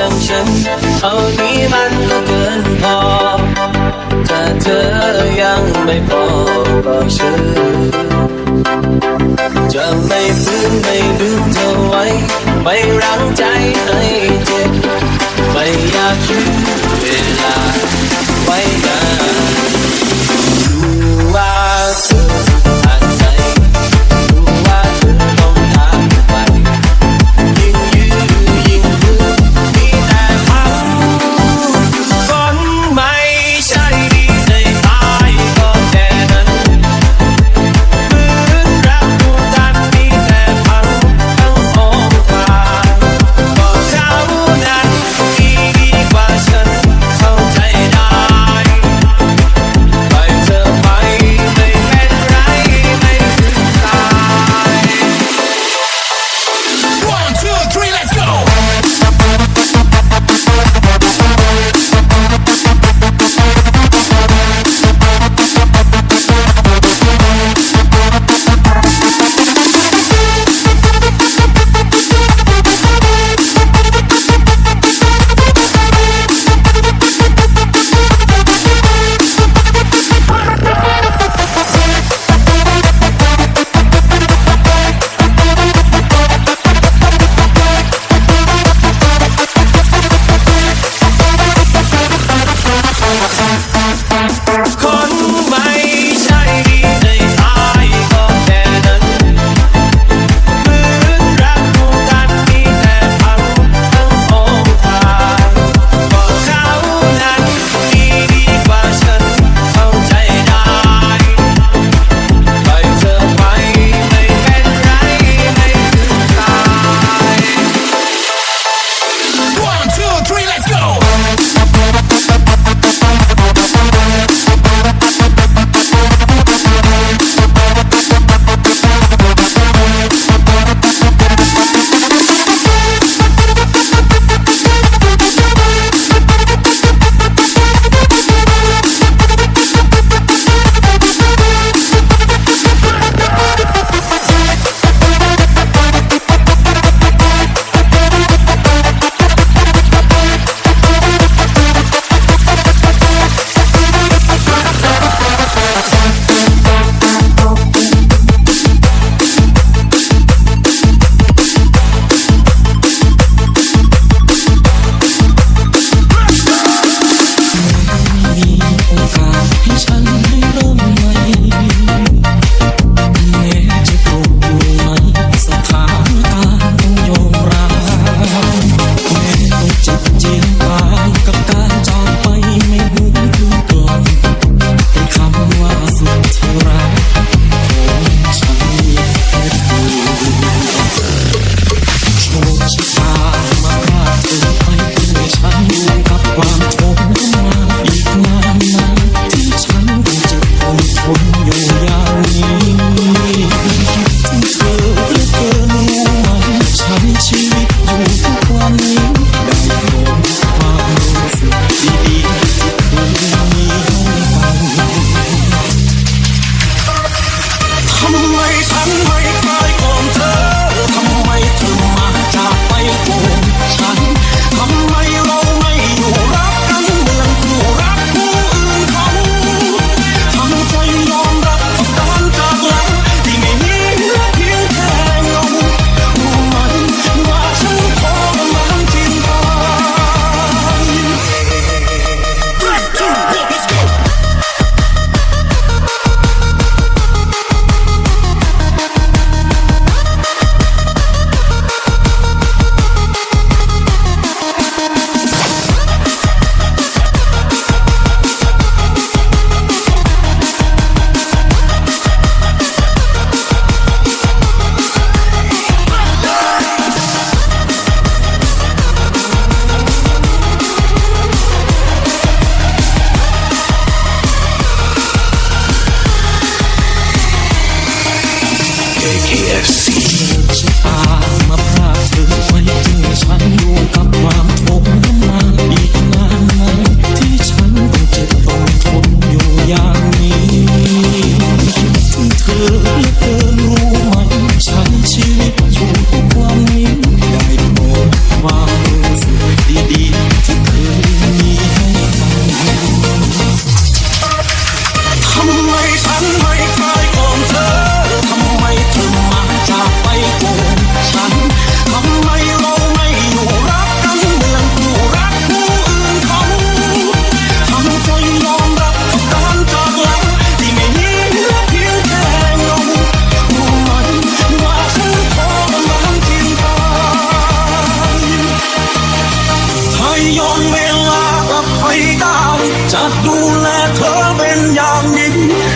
อย่างฉันเท่านี้มันก็เกินพอถ้าเธอยังไม่พอก็เชื่อจะไม่ฟื้นไม่ลืมเธอไว้ไม่รั้งใจให้เจ็บไม่อยากยื้อเวลาไว้นานรู้ว่าเธออาจใจรู้ว่าเธอต้องการไปยิ่งยื้อยิ่งฝืนมีแต่พังฝันไม่ใช่ดีใจตายก็แค่นั้นฝืนรักดูกันมีแต่พังทั้งสองฝ่ายก็เขานั้นดีกว่าฉันเข้าใจได้ไปเธอไปไม่เป็นไรไม่ถึงตาย One, two, three, let's go. คนไม่ใช่ดีใจตายก็แค่นั้นฝืนรักดูกันมีแต่พังทั้งสองฝ่ายก็เขานั้นดีกว่าฉันเข้าใจได้ไปเธอไปไม่เป็นไรไม่ถึงตาย One, two, three, let's go. มีโอกาสให้ฉันได้เริ่มใหม่แม้จะตกอยู่ในสถานการณ์ต้องยอมรับแม้ต้องเจ็บเจียนตายกับการจากไปไม่หวนคืนก่อนเป็นคำว่าสุดที่รักของฉันแค่เธอโชคชะตามาพรากเธอไปให้ฉันอยู่กับความทรมานอีกนานนานที่ฉันต้องเจ็บต้องทนอยู่อย่างนี้คิดถึงเธอเหลือเกินรู้ไหมใช้ชีวิตอยู่ทุกวันนี้ได้โปรดความรู้สึกดีๆที่เคยมีให้กันทำไมฉันไม่เคยก่อนเธอทำไมเธอมาจากไปก่อนฉันทำไมเราไม่อยู่รักกันเหมือนคู่รักคู่อื่นเขาทำใจยอมรับกับการจากลาที่ไม่มีเหลือเพียงแค่เงารู้ไหมว่าฉันทรมานจริงตาย Three, two, one, let's go. ชะตามาพรากเธอไว้จึงให้ฉันอยู่กับความทรมานอีกนานไหมที่ฉันต้องเจ็บต้องทนอยู่อย่างนี้คิดถึงเธอเหลือเกินรู้ไหมใช้ชีวิตอยู่ทุกวันนี้ได้โปรดความรู้สึกดี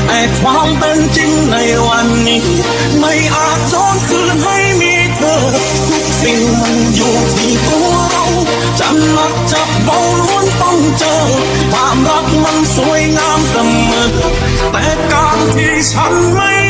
แต่ความเป็นจริงในวันนี้ไม่อาจย้อนคืนให้มีเธอทุกสิ่งมันอยู่ที่ตัวเราจะหนักจะเบาล้วนต้องเจอความรักมันสวยงามเสมอแต่การที่ฉันไม่